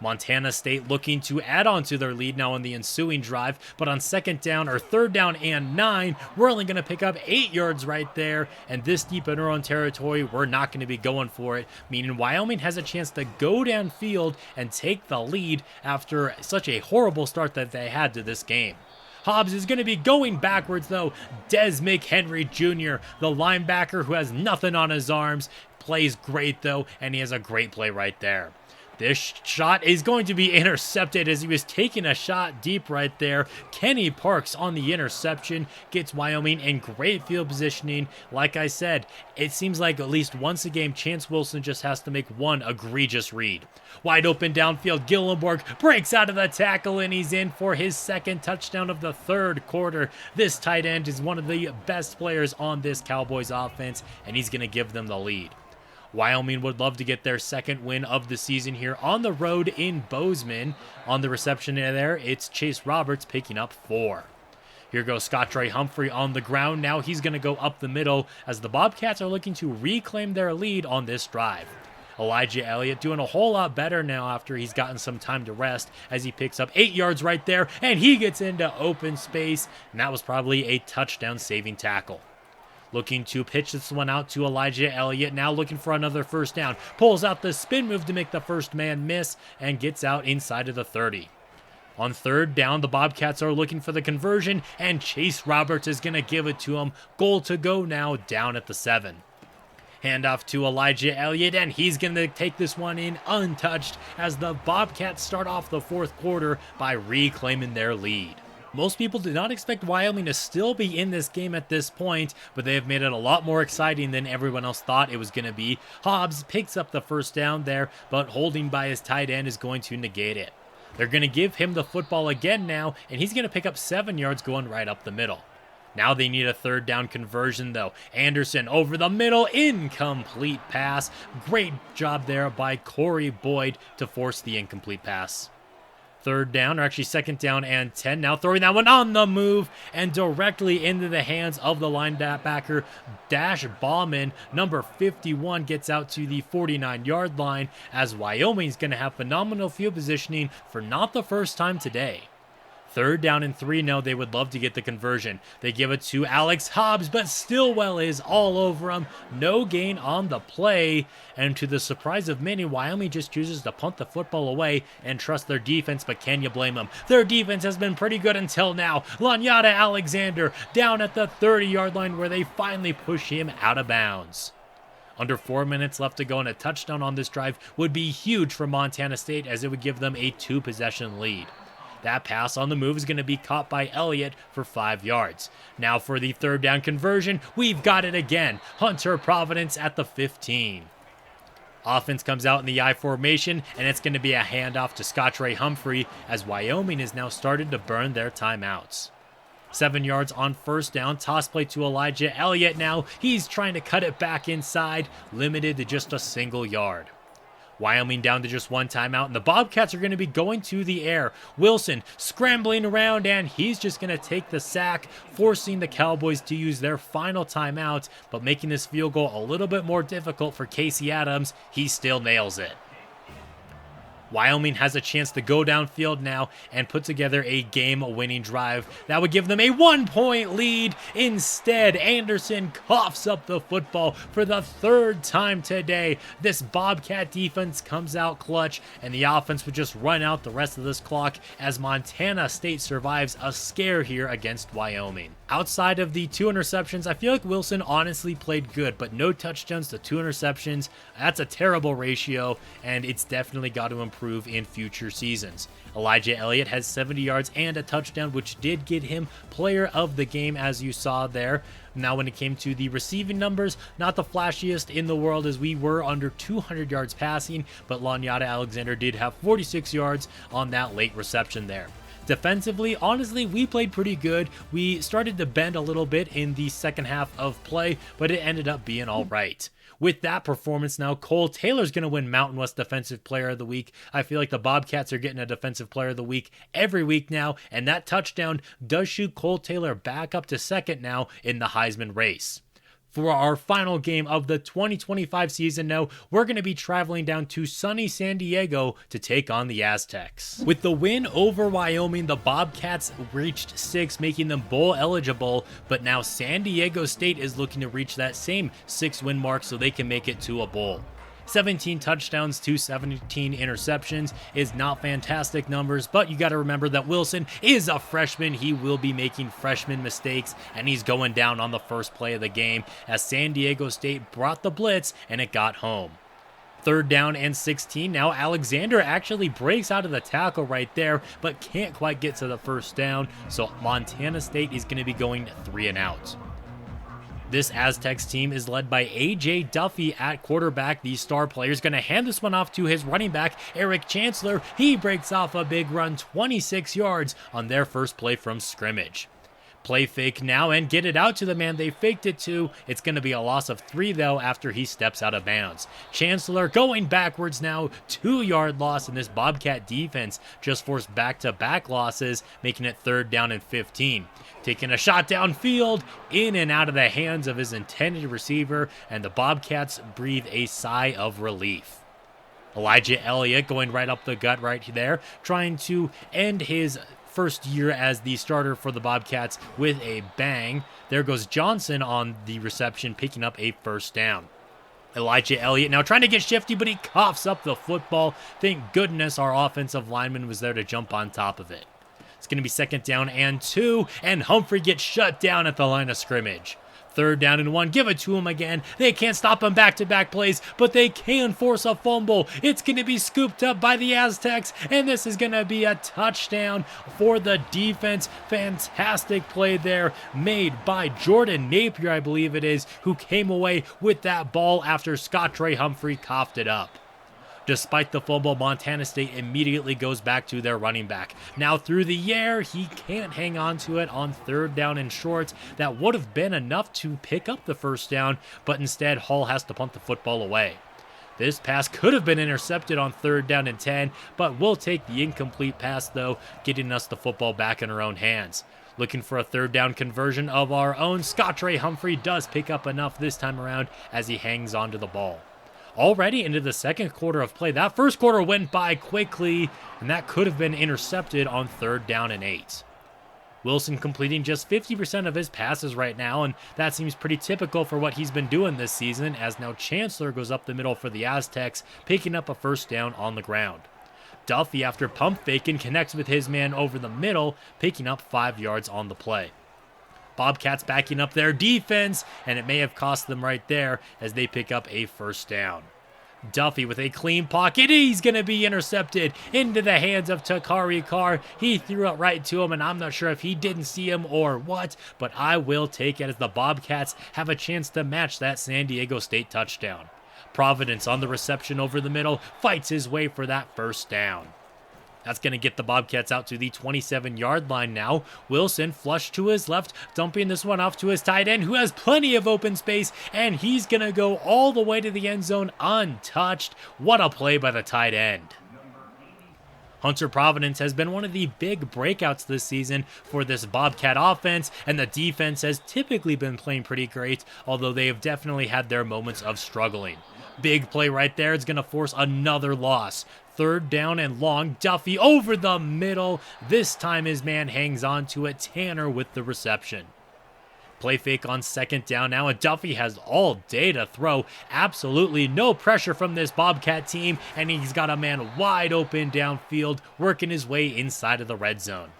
Montana State looking to add on to their lead now on the ensuing drive, but on 2nd down or 3rd down and 9, we're only going to pick up 8 yards right there, and this deep in our own territory, we're not going to be going for it, meaning Wyoming has a chance to go downfield and take the lead after such a horrible start that they had to this game. Hobbs is going to be going backwards, though. Des McHenry Jr., the linebacker who has nothing on his arms, plays great, though, and he has a great play right there. This shot is going to be intercepted as he was taking a shot deep right there. Kenny Parks on the interception gets Wyoming in great field positioning. Like I said, it seems like at least once a game, Chance Wilson just has to make one egregious read. Wide open downfield, Gillenborg breaks out of the tackle, and he's in for his 2nd touchdown of the 3rd quarter. This tight end is one of the best players on this Cowboys offense, and he's going to give them the lead. Wyoming would love to get their 2nd win of the season here on the road in Bozeman. On the reception there, it's Chase Roberts picking up 4. Here goes Scottrey Humphrey on the ground. Now he's going to go up the middle as the Bobcats are looking to reclaim their lead on this drive. Elijah Elliott doing a whole lot better now after he's gotten some time to rest as he picks up 8 yards right there, and he gets into open space, and that was probably a touchdown saving tackle. Looking to pitch this one out to Elijah Elliott, now looking for another first down. Pulls out the spin move to make the first man miss and gets out inside of the 30. On 3rd down, the Bobcats are looking for the conversion, and Chase Roberts is going to give it to him. Goal to go now down at the 7. Handoff to Elijah Elliott, and he's going to take this one in untouched as the Bobcats start off the 4th quarter by reclaiming their lead. Most people did not expect Wyoming to still be in this game at this point, but they have made it a lot more exciting than everyone else thought it was going to be. Hobbs picks up the first down there, but holding by his tight end is going to negate it. They're going to give him the football again now, and he's going to pick up 7 yards going right up the middle. Now they need a 3rd down conversion, though. Anderson over the middle, incomplete pass. Great job there by Corey Boyd to force the incomplete pass. 3rd down, or actually 2nd down and 10. Now throwing that one on the move and directly into the hands of the linebacker, Dash Bauman. Number 51 gets out to the 49-yard line as Wyoming's going to have phenomenal field positioning for not the first time today. Third down and 3 now. They would love to get the conversion. They give it to Alex Hobbs, but Stillwell is all over him. No gain on the play. And to the surprise of many, Wyoming just chooses to punt the football away and trust their defense, but can you blame them? Their defense has been pretty good until now. Lanyata Alexander down at the 30-yard line where they finally push him out of bounds. Under 4 minutes left to go, and a touchdown on this drive would be huge for Montana State as it would give them a 2-possession lead. That pass on the move is going to be caught by Elliott for 5 yards. Now for the third down conversion, we've got it again. Hunter Providence at the 15. Offense comes out in the I formation, and it's going to be a handoff to Scottrey Humphrey as Wyoming is now started to burn their timeouts. 7 yards on first down, toss play to Elijah Elliott now. He's trying to cut it back inside, limited to just a single yard. Wyoming down to just 1 timeout, and the Bobcats are going to be going to the air. Wilson scrambling around, and he's just going to take the sack, forcing the Cowboys to use their final timeout, but making this field goal a little bit more difficult for Casey Adams. He still nails it. Wyoming has a chance to go downfield now and put together a game-winning drive that would give them a 1-point lead. Instead, Anderson coughs up the football for the 3rd time today. This Bobcat defense comes out clutch, and the offense would just run out the rest of this clock as Montana State survives a scare here against Wyoming. Outside of the 2 interceptions, I feel like Wilson honestly played good, but no touchdowns to 2 interceptions. That's a terrible ratio, and it's definitely got to improve in future seasons. Elijah Elliott has 70 yards and a touchdown, which did get him player of the game, as you saw there. Now, when it came to the receiving numbers, not the flashiest in the world as we were under 200 yards passing, but Lanyata Alexander did have 46 yards on that late reception there. Defensively, honestly, we played pretty good. We started to bend a little bit in the second half of play, but it ended up being all right. With that performance now, Cole Taylor's going to win Mountain West Defensive Player of the Week. I feel like the Bobcats are getting a Defensive Player of the Week every week now, and that touchdown does shoot Cole Taylor back up to second now in the Heisman race. For our final game of the 2025 season now, we're going to be traveling down to sunny San Diego to take on the Aztecs. With the win over Wyoming, the Bobcats reached 6, making them bowl eligible, but now San Diego State is looking to reach that same 6-win mark so they can make it to a bowl. 17 touchdowns to 17 interceptions is not fantastic numbers, but you got to remember that Wilson is a freshman. He will be making freshman mistakes, and he's going down on the first play of the game as San Diego State brought the blitz and it got home. 3rd down and 16. Now Alexander actually breaks out of the tackle right there, but can't quite get to the first down, so Montana State is going to be going 3 and out. This Aztecs team is led by A.J. Duffy at quarterback. The star player is going to hand this one off to his running back, Eric Chancellor. He breaks off a big run, 26 yards on their first play from scrimmage. Play fake now and get it out to the man they faked it to. It's going to be a loss of 3 though after he steps out of bounds. Chancellor going backwards now, 2-yard loss, and this Bobcat defense just forced back-to-back losses, making it 3rd down and 15. Taking a shot downfield, in and out of the hands of his intended receiver, and the Bobcats breathe a sigh of relief. Elijah Elliott going right up the gut right there, trying to end his first year as the starter for the Bobcats with a bang. There goes Johnson on the reception, picking up a 1st down. Elijah Elliott now trying to get shifty, but he coughs up the football. Thank goodness our offensive lineman was there to jump on top of it. It's going to be 2nd down and 2, and Humphrey gets shut down at the line of scrimmage. 3rd down and 1, give it to him again. They can't stop him back-to-back plays, but they can force a fumble. It's going to be scooped up by the Aztecs, and this is going to be a touchdown for the defense. Fantastic play there made by Jordan Napier, I believe it is, who came away with that ball after Scottrey Humphrey coughed it up. Despite the fumble, Montana State immediately goes back to their running back. Now through the air, he can't hang on to it on 3rd down and short. That would have been enough to pick up the 1st down, but instead Hall has to punt the football away. This pass could have been intercepted on 3rd down and 10, but we'll take the incomplete pass though, getting us the football back in our own hands. Looking for a 3rd down conversion of our own, Scottrey Humphrey does pick up enough this time around as he hangs onto the ball. Already into the second quarter of play. That first quarter went by quickly, and that could have been intercepted on 3rd down and 8. Wilson completing just 50% of his passes right now, and that seems pretty typical for what he's been doing this season, as now Chancellor goes up the middle for the Aztecs, picking up a 1st down on the ground. Duffy, after pump faking, connects with his man over the middle, picking up 5 yards on the play. Bobcats backing up their defense, and it may have cost them right there as they pick up a 1st down. Duffy with a clean pocket. He's going to be intercepted into the hands of Takari Carr. He threw it right to him, and I'm not sure if he didn't see him or what, but I will take it as the Bobcats have a chance to match that San Diego State touchdown. Providence on the reception over the middle fights his way for that 1st down. That's going to get the Bobcats out to the 27-yard line now. Wilson flush to his left, dumping this one off to his tight end, who has plenty of open space, and he's going to go all the way to the end zone untouched. What a play by the tight end. Hunter Providence has been one of the big breakouts this season for this Bobcat offense, and the defense has typically been playing pretty great, although they have definitely had their moments of struggling. Big play right there. It's going to force another loss. 3rd down and long. Duffy over the middle. This time his man hangs on to it. Tanner with the reception. Play fake on 2nd down now, and Duffy has all day to throw. Absolutely no pressure from this Bobcat team, and he's got a man wide open downfield, working his way inside of the red zone.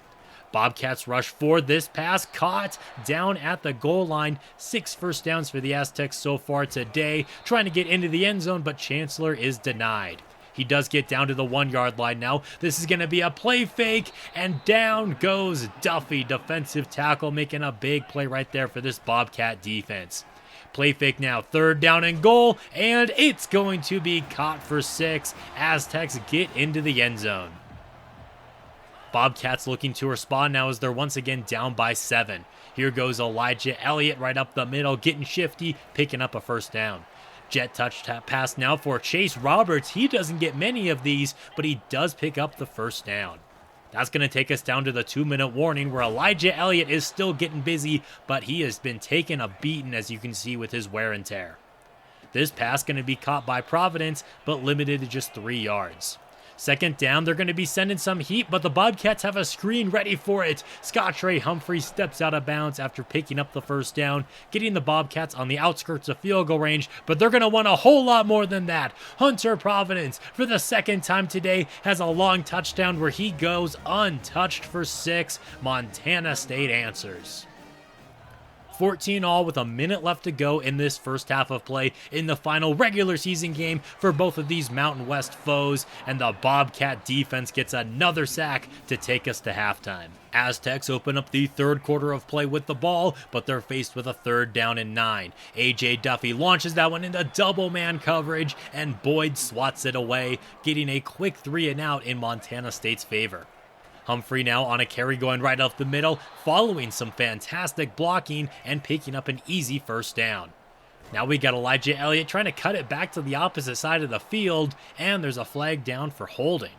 Bobcats rush for this pass, caught down at the goal line. 6 1st downs for the Aztecs so far today, trying to get into the end zone, but Chancellor is denied. He does get down to the 1-yard line now. This is going to be a play fake, and down goes Duffy. Defensive tackle making a big play right there for this Bobcat defense. Play fake now, 3rd down and goal, and it's going to be caught for 6. Aztecs get into the end zone. Bobcats looking to respond now as they're once again down by 7. Here goes Elijah Elliott right up the middle, getting shifty, picking up a 1st down. Jet touch pass now for Chase Roberts. He doesn't get many of these, but he does pick up the 1st down. That's going to take us down to the 2-minute warning, where Elijah Elliott is still getting busy, but he has been taking a beating, as you can see with his wear and tear. This pass going to be caught by Providence, but limited to just 3 yards. 2nd down, they're going to be sending some heat, but the Bobcats have a screen ready for it. Scottrey Humphrey steps out of bounds after picking up the 1st down, getting the Bobcats on the outskirts of field goal range, but they're going to want a whole lot more than that. Hunter Providence, for the 2nd time today, has a long touchdown where he goes untouched for 6. Montana State answers. 14-all with a minute left to go in this first half of play in the final regular season game for both of these Mountain West foes, and the Bobcat defense gets another sack to take us to halftime. Aztecs open up the 3rd quarter of play with the ball, but they're faced with a 3rd down and 9. A.J. Duffy launches that one into double man coverage, and Boyd swats it away, getting a quick 3 and out in Montana State's favor. Humphrey now on a carry going right up the middle, following some fantastic blocking and picking up an easy 1st down. Now we got Elijah Elliott trying to cut it back to the opposite side of the field, and there's a flag down for holding.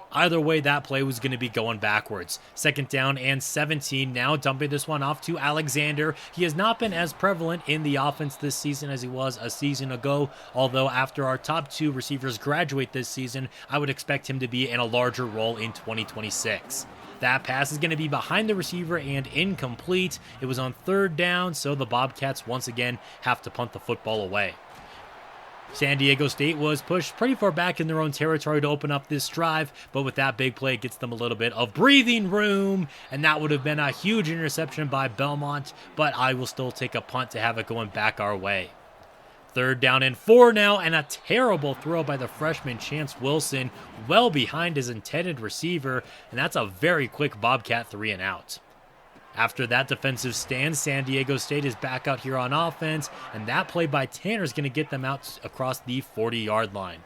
Either way, that play was going to be going backwards. 2nd down and 17 now, dumping this one off to Alexander. He has not been as prevalent in the offense this season as he was a season ago, although after our top 2 receivers graduate this season, I would expect him to be in a larger role in 2026. That pass is going to be behind the receiver and incomplete. It was on 3rd down, so the Bobcats once again have to punt the football away. San Diego State was pushed pretty far back in their own territory to open up this drive, but with that big play, it gets them a little bit of breathing room, and that would have been a huge interception by Belmont, but I will still take a punt to have it going back our way. 3rd down and 4 now, and a terrible throw by the freshman Chance Wilson, well behind his intended receiver, and that's a very quick Bobcat 3 and out. After that defensive stand, San Diego State is back out here on offense, and that play by Tanner is going to get them out across the 40-yard line.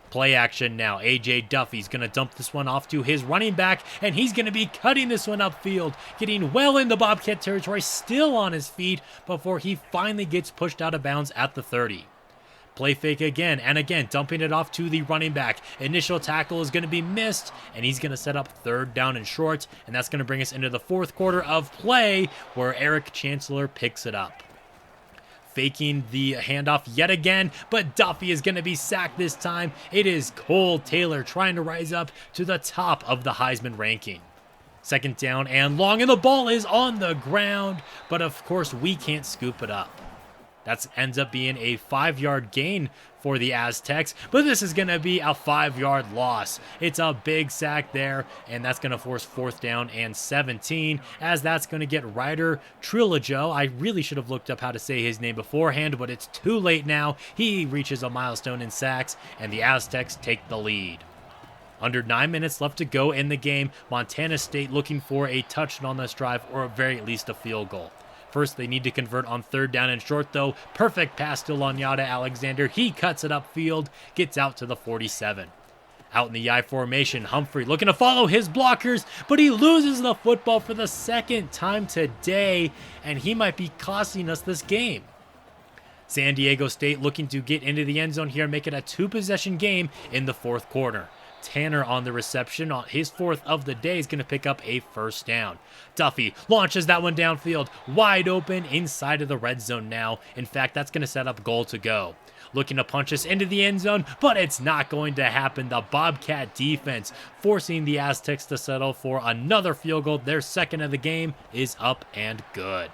Play action now. A.J. Duffy's going to dump this one off to his running back, and he's going to be cutting this one upfield, getting well in the Bobcat territory, still on his feet, before he finally gets pushed out of bounds at the 30. Play fake again, and again, dumping it off to the running back. Initial tackle is going to be missed, and he's going to set up 3rd down and short, and that's going to bring us into the 4th quarter of play, where Eric Chancellor picks it up. faking the handoff yet again, but Duffy is going to be sacked this time. It is Cole Taylor trying to rise up to the top of the Heisman ranking. Second down and long, and the ball is on the ground, but of course we can't scoop it up. That ends up being a 5-yard gain for the Aztecs, but this is going to be a 5-yard loss. It's a big sack there, and that's going to force 4th down and 17, as that's going to get Ryder Trilojo. I really should have looked up how to say his name beforehand, but it's too late now. He reaches a milestone in sacks, and the Aztecs take the lead. Under 9 minutes left to go in the game, Montana State looking for a touchdown on this drive, or at very least a field goal. First, they need to convert on 3rd down and short, though. Perfect pass to Lanyata Alexander. He cuts it upfield, gets out to the 47. Out in the I formation, Humphrey looking to follow his blockers, but he loses the football for the 2nd time today, and he might be costing us this game. San Diego State looking to get into the end zone here and make it a 2-possession game in the 4th quarter. Tanner on the reception, on his 4th of the day, is going to pick up a 1st down. Duffy launches that one downfield, wide open inside of the red zone now. In fact, that's going to set up goal to go. Looking to punch us into the end zone, but it's not going to happen. The Bobcat defense forcing the Aztecs to settle for another field goal. Their 2nd of the game is up and good.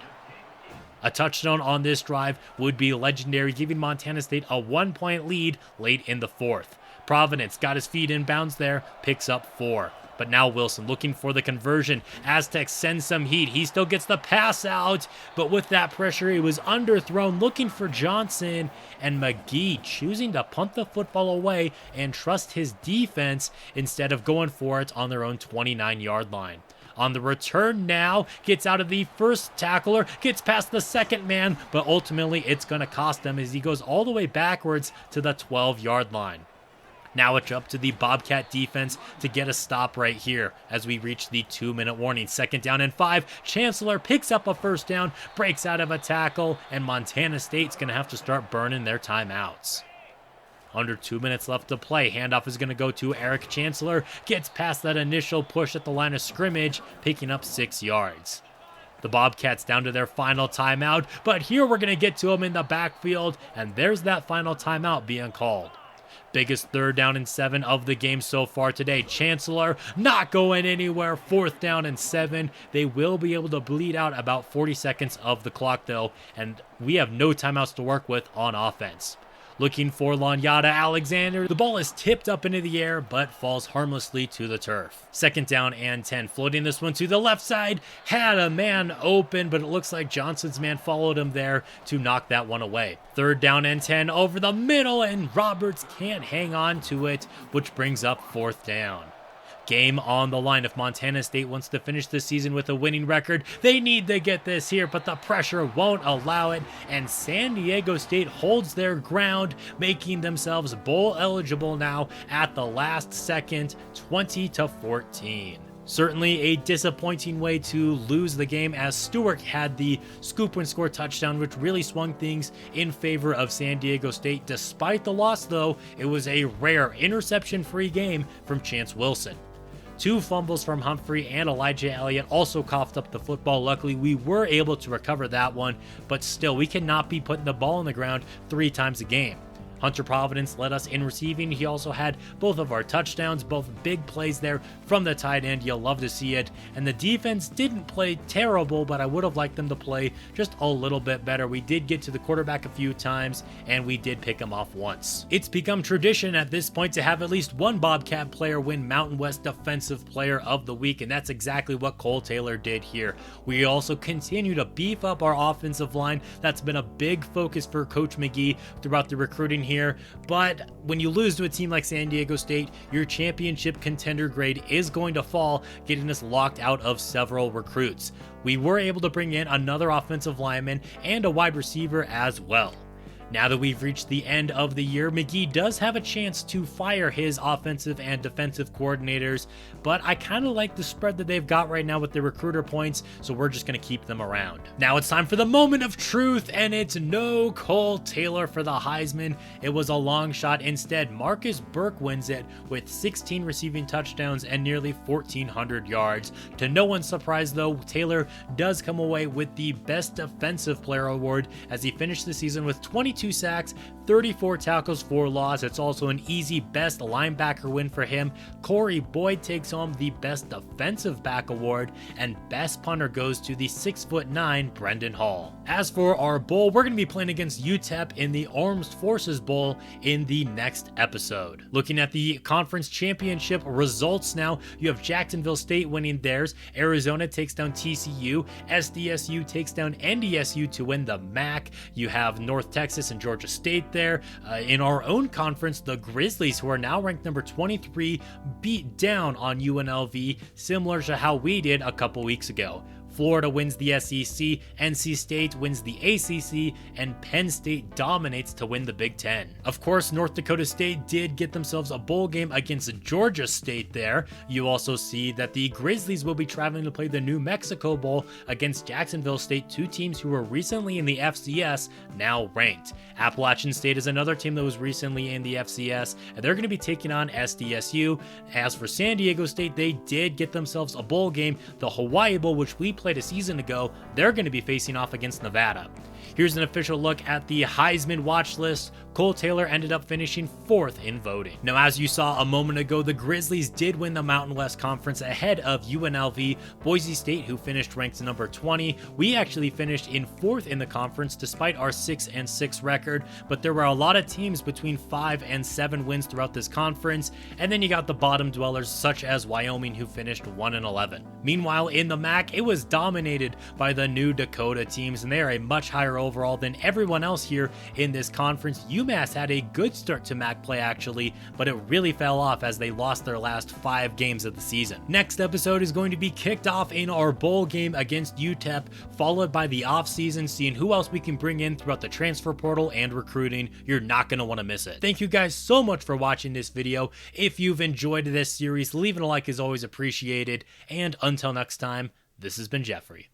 A touchdown on this drive would be legendary, giving Montana State a 1-point lead late in the 4th. Providence got his feet in bounds there, picks up 4. But now Wilson looking for the conversion. Aztecs send some heat. He still gets the pass out, but with that pressure, he was underthrown, looking for Johnson, and McGee choosing to punt the football away and trust his defense instead of going for it on their own 29-yard line. On the return now, gets out of the first tackler, gets past the 2nd man, but ultimately it's going to cost him as he goes all the way backwards to the 12-yard line. Now it's up to the Bobcat defense to get a stop right here as we reach the 2-minute warning. 2nd down and 5. Chancellor picks up a 1st down, breaks out of a tackle, and Montana State's going to have to start burning their timeouts. Under 2 minutes left to play. Handoff is going to go to Eric Chancellor. Gets past that initial push at the line of scrimmage, picking up 6 yards. The Bobcats down to their final timeout, but here we're going to get to them in the backfield, and there's that final timeout being called. Biggest 3rd down and 7 of the game so far today. Chancellor not going anywhere. 4th down and 7. They will be able to bleed out about 40 seconds of the clock, though, and we have no timeouts to work with on offense. Looking for Lanyata Alexander. The ball is tipped up into the air, but falls harmlessly to the turf. 2nd down and 10. Floating this one to the left side. Had a man open, but it looks like Johnson's man followed him there to knock that one away. 3rd down and 10 over the middle, and Roberts can't hang on to it, which brings up 4th down. Game on the line. If Montana State wants to finish the season with a winning record, they need to get this here, but the pressure won't allow it, and San Diego State holds their ground, making themselves bowl eligible now at the last second, 20-14. Certainly a disappointing way to lose the game, as Stewart had the scoop and score touchdown, which really swung things in favor of San Diego State. Despite the loss, though, it was a rare interception-free game from Chance Wilson. 2 fumbles from Humphrey, and Elijah Elliott also coughed up the football. Luckily, we were able to recover that one, but still, we cannot be putting the ball on the ground 3 times a game. Hunter Providence led us in receiving. He also had both of our touchdowns, both big plays there from the tight end. You'll love to see it. And the defense didn't play terrible, but I would have liked them to play just a little bit better. We did get to the quarterback a few times, and we did pick him off once. It's become tradition at this point to have at least one Bobcat player win Mountain West Defensive Player of the Week, and that's exactly what Cole Taylor did here. We also continue to beef up our offensive line. That's been a big focus for Coach McGee throughout the recruiting here, but when you lose to a team like San Diego State, your championship contender grade is going to fall, getting us locked out of several recruits. We were able to bring in another offensive lineman and a wide receiver as well. Now that we've reached the end of the year, McGee does have a chance to fire his offensive and defensive coordinators, but I kind of like the spread that they've got right now with their recruiter points, so we're just going to keep them around. Now it's time for the moment of truth, and it's no Cole Taylor for the Heisman. It was a long shot. Instead, Marcus Burke wins it with 16 receiving touchdowns and nearly 1,400 yards. To no one's surprise, though, Taylor does come away with the Best Defensive Player award as he finished the season with 22 sacks, 34 tackles for loss. It's also an easy Best Linebacker win for him. Corey Boyd takes home the Best Defensive Back award, and Best Punter goes to the 6'9" Brendan Hall. As for our bowl, we're going to be playing against UTEP in the Armed Forces Bowl in the next episode. Looking at the conference championship results now, you have Jacksonville State winning theirs, Arizona takes down TCU, SDSU takes down NDSU to win the MAC, you have North Texas and Georgia State there. In our own conference, the Grizzlies, who are now ranked number 23, beat down on UNLV, similar to how we did a couple weeks ago. Florida wins the SEC, NC State wins the ACC, and Penn State dominates to win the Big Ten. Of course, North Dakota State did get themselves a bowl game against Georgia State there. You also see that the Grizzlies will be traveling to play the New Mexico Bowl against Jacksonville State, two teams who were recently in the FCS, now ranked. Appalachian State is another team that was recently in the FCS, and they're going to be taking on SDSU. As for San Diego State, they did get themselves a bowl game, the Hawaii Bowl, which we played a season ago. They're going to be facing off against Nevada. Here's an official look at the Heisman watch list. Cole Taylor ended up finishing 4th in voting. Now, as you saw a moment ago, the Grizzlies did win the Mountain West Conference ahead of UNLV, Boise State, who finished ranked number 20. We actually finished in 4th in the conference despite our 6-6 record, but there were a lot of teams between 5 and 7 wins throughout this conference, and then you got the bottom dwellers such as Wyoming, who finished 1-11. Meanwhile, in the MAC, it was dominated by the New Dakota teams, and they are a much higher overall than everyone else here in this conference. UMass had a good start to MAC play actually, but it really fell off as they lost their last 5 games of the season. Next episode is going to be kicked off in our bowl game against UTEP, followed by the offseason, seeing who else we can bring in throughout the transfer portal and recruiting. You're not going to want to miss it. Thank you guys so much for watching this video. If you've enjoyed this series, leaving a like is always appreciated, and until next time, this has been Jeffrey.